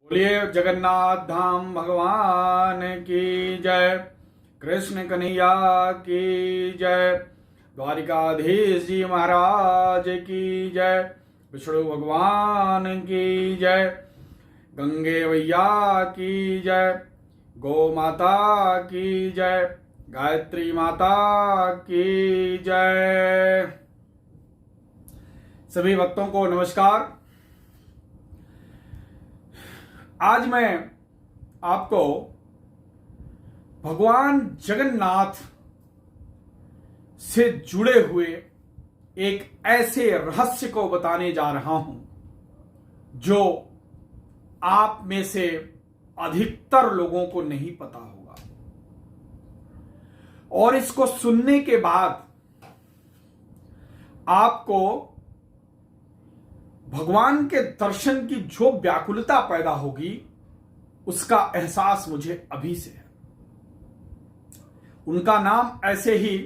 बोलिए जगन्नाथ धाम भगवान की जय। कृष्ण कन्हैया की जय। द्वारिकाधीश जी महाराज की जय। विष्णु भगवान की जय। गंगे मैया की जय। गौ माता की जय। गायत्री माता की जय। सभी भक्तों को नमस्कार। आज मैं आपको भगवान जगन्नाथ से जुड़े हुए एक ऐसे रहस्य को बताने जा रहा हूं जो आप में से अधिकतर लोगों को नहीं पता होगा, और इसको सुनने के बाद आपको भगवान के दर्शन की जो व्याकुलता पैदा होगी उसका एहसास मुझे अभी से है। उनका नाम ऐसे ही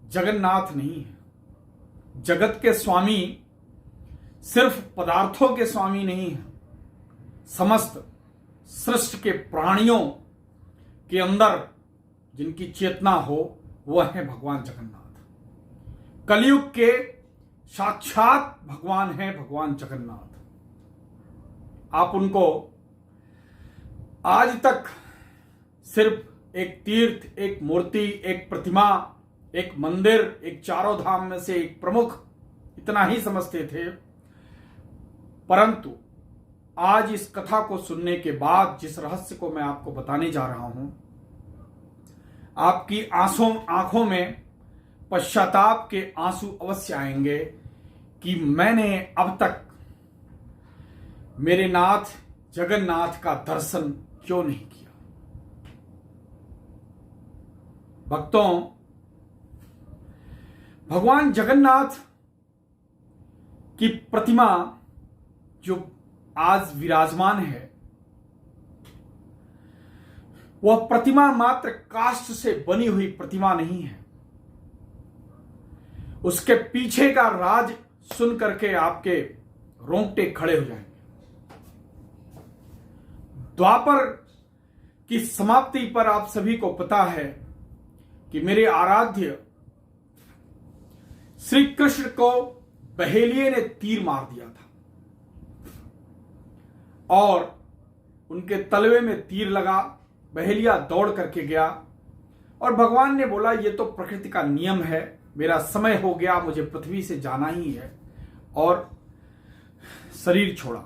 जगन्नाथ नहीं है। जगत के स्वामी सिर्फ पदार्थों के स्वामी नहीं है, समस्त सृष्टि के प्राणियों के अंदर जिनकी चेतना हो वह है भगवान जगन्नाथ। कलयुग के साक्षात भगवान है भगवान जगन्नाथ। आप उनको आज तक सिर्फ एक तीर्थ, एक मूर्ति, एक प्रतिमा, एक मंदिर, एक चारों धाम में से एक प्रमुख, इतना ही समझते थे। परंतु आज इस कथा को सुनने के बाद जिस रहस्य को मैं आपको बताने जा रहा हूं, आपकी आंखों में पश्चाताप के आंसू अवश्य आएंगे कि मैंने अब तक मेरे नाथ जगन्नाथ का दर्शन क्यों नहीं किया। भक्तों, भगवान जगन्नाथ की प्रतिमा जो आज विराजमान है, वह प्रतिमा मात्र काष्ठ से बनी हुई प्रतिमा नहीं है। उसके पीछे का राज सुन करके आपके रोंगटे खड़े हो जाएंगे। द्वापर की समाप्ति पर आप सभी को पता है कि मेरे आराध्य श्री कृष्ण को बहेलिये ने तीर मार दिया था और उनके तलवे में तीर लगा। बहेलिया दौड़ करके गया और भगवान ने बोला ये तो प्रकृति का नियम है, मेरा समय हो गया, मुझे पृथ्वी से जाना ही है, और शरीर छोड़ा।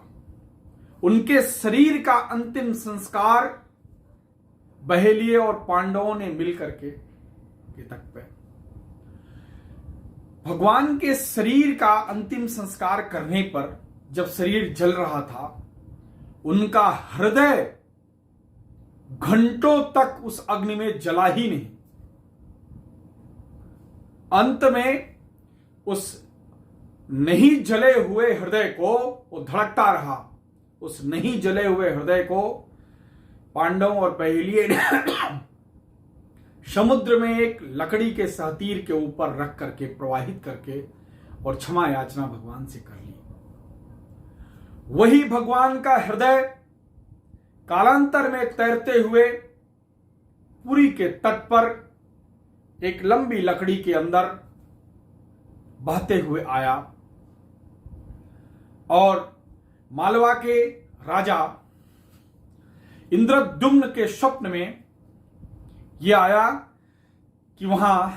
उनके शरीर का अंतिम संस्कार बहेलिये और पांडवों ने मिलकर के तक पे भगवान के शरीर का अंतिम संस्कार करने पर जब शरीर जल रहा था, उनका हृदय घंटों तक उस अग्नि में जला ही नहीं। अंत में उस नहीं जले हुए हृदय को वो धड़कता रहा। उस नहीं जले हुए हृदय को पांडवों और बहेलिये ने समुद्र में एक लकड़ी के सहतीर के ऊपर रख करके प्रवाहित करके और क्षमा याचना भगवान से कर ली। वही भगवान का हृदय कालांतर में तैरते हुए पुरी के तट पर एक लंबी लकड़ी के अंदर बहते हुए आया और मालवा के राजा इंद्रद्युम्न के स्वप्न में यह आया कि वहां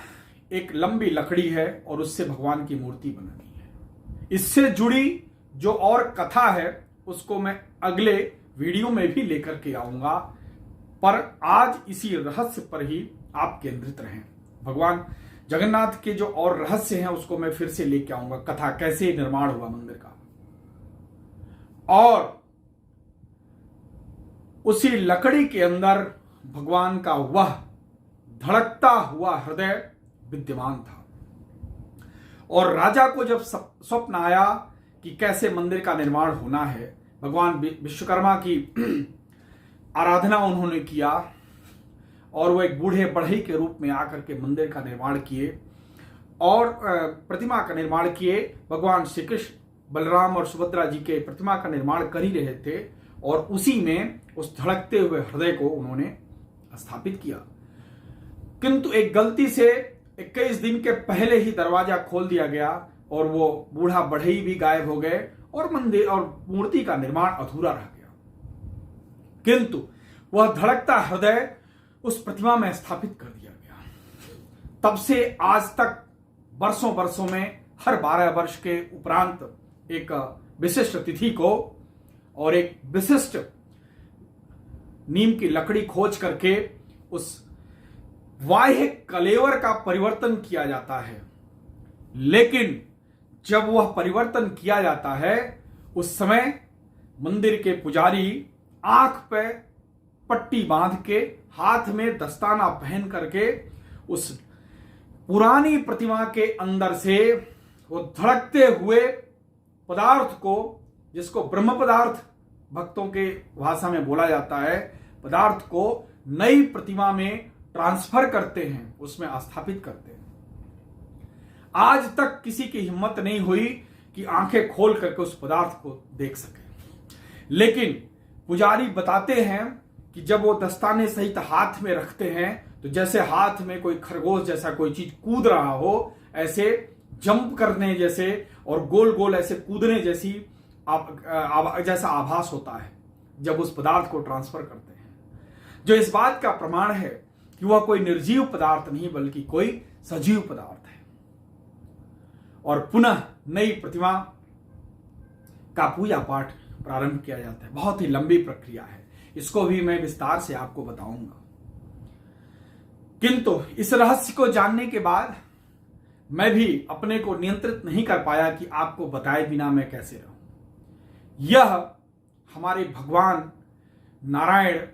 एक लंबी लकड़ी है और उससे भगवान की मूर्ति बनानी है। इससे जुड़ी जो और कथा है उसको मैं अगले वीडियो में भी लेकर के आऊंगा, पर आज इसी रहस्य पर ही आप केंद्रित रहें। भगवान जगन्नाथ के जो और रहस्य हैं उसको मैं फिर से लेके आऊंगा, कथा कैसे निर्माण हुआ मंदिर का, और उसी लकड़ी के अंदर भगवान का वह धड़कता हुआ हृदय विद्यमान था। और राजा को जब स्वप्न आया कि कैसे मंदिर का निर्माण होना है, भगवान विश्वकर्मा की आराधना उन्होंने किया और वो एक बूढ़े बढ़ई के रूप में आकर के मंदिर का निर्माण किए और प्रतिमा का निर्माण किए। भगवान श्री कृष्ण, बलराम और सुभद्रा जी के प्रतिमा का निर्माण कर ही रहे थे और उसी में उस धड़कते हुए हृदय को उन्होंने स्थापित किया। किंतु एक गलती से 21 दिन के पहले ही दरवाजा खोल दिया गया और वो बूढ़ा बढ़ई भी गायब हो गए और मंदिर और मूर्ति का निर्माण अधूरा रह गया। किंतु वह धड़कता हृदय उस प्रतिमा में स्थापित कर दिया गया। तब से आज तक वर्षों वर्षों में हर 12 वर्ष के उपरांत एक विशिष्ट तिथि को और एक विशिष्ट नीम की लकड़ी खोज करके उस बाह्य कलेवर का परिवर्तन किया जाता है। लेकिन जब वह परिवर्तन किया जाता है उस समय मंदिर के पुजारी आंख पे पट्टी बांध के हाथ में दस्ताना पहन करके उस पुरानी प्रतिमा के अंदर से वो धड़कते हुए पदार्थ को, जिसको ब्रह्म पदार्थ भक्तों के भाषा में बोला जाता है, पदार्थ को नई प्रतिमा में ट्रांसफर करते हैं, उसमें स्थापित करते हैं। आज तक किसी की हिम्मत नहीं हुई कि आंखें खोल करके उस पदार्थ को देख सके। लेकिन पुजारी बताते हैं कि जब वो दस्ताने सहित हाथ में रखते हैं तो जैसे हाथ में कोई खरगोश जैसा कोई चीज कूद रहा हो, ऐसे जंप करने जैसे और गोल गोल ऐसे कूदने जैसी जैसा आभास होता है जब उस पदार्थ को ट्रांसफर करते हैं, जो इस बात का प्रमाण है कि वह कोई निर्जीव पदार्थ नहीं बल्कि कोई सजीव पदार्थ है। और पुनः नई प्रतिमा का पूजा पाठ प्रारंभ किया जाता है। बहुत ही लंबी प्रक्रिया है, इसको भी मैं विस्तार से आपको बताऊंगा। किंतु इस रहस्य को जानने के बाद मैं भी अपने को नियंत्रित नहीं कर पाया कि आपको बताए बिना मैं कैसे रहूं। यह हमारे भगवान नारायण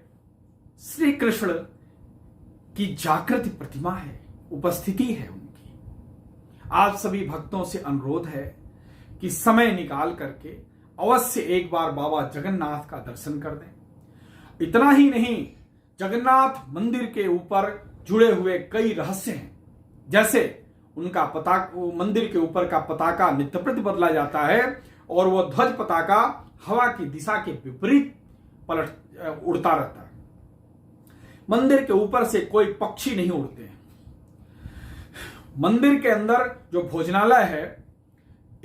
श्री कृष्ण की जागृत प्रतिमा है, उपस्थिति है उनकी। आप सभी भक्तों से अनुरोध है कि समय निकाल करके अवश्य एक बार बाबा जगन्नाथ का दर्शन कर दें। इतना ही नहीं, जगन्नाथ मंदिर के ऊपर जुड़े हुए कई रहस्य हैं। जैसे उनका मंदिर के ऊपर का पताका नित्य प्रति बदला जाता है और वह ध्वज पताका हवा की दिशा के विपरीत उड़ता रहता है। मंदिर के ऊपर से कोई पक्षी नहीं उड़ते हैं। मंदिर के अंदर जो भोजनालय है,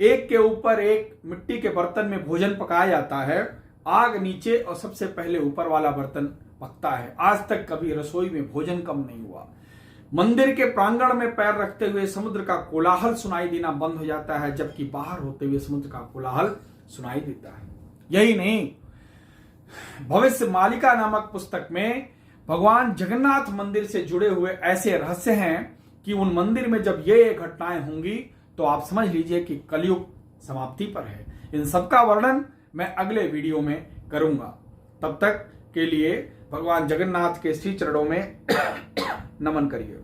एक के ऊपर एक मिट्टी के बर्तन में भोजन पकाया जाता है। आग नीचे और सबसे पहले ऊपर वाला बर्तन पकता है। आज तक कभी रसोई में भोजन कम नहीं हुआ। मंदिर के प्रांगण में पैर रखते हुए समुद्र का कोलाहल सुनाई देना बंद हो जाता है, जबकि बाहर होते हुए समुद्र का कोलाहल सुनाई देता है। यही नहीं, भविष्य मालिका नामक पुस्तक में भगवान जगन्नाथ मंदिर से जुड़े हुए ऐसे रहस्य हैं कि उन मंदिर में जब ये घटनाएं होंगी तो आप समझ लीजिए कि कलयुग समाप्ति पर है। इन सबका वर्णन मैं अगले वीडियो में करूंगा। तब तक के लिए भगवान जगन्नाथ के श्री चरणों में नमन करिए।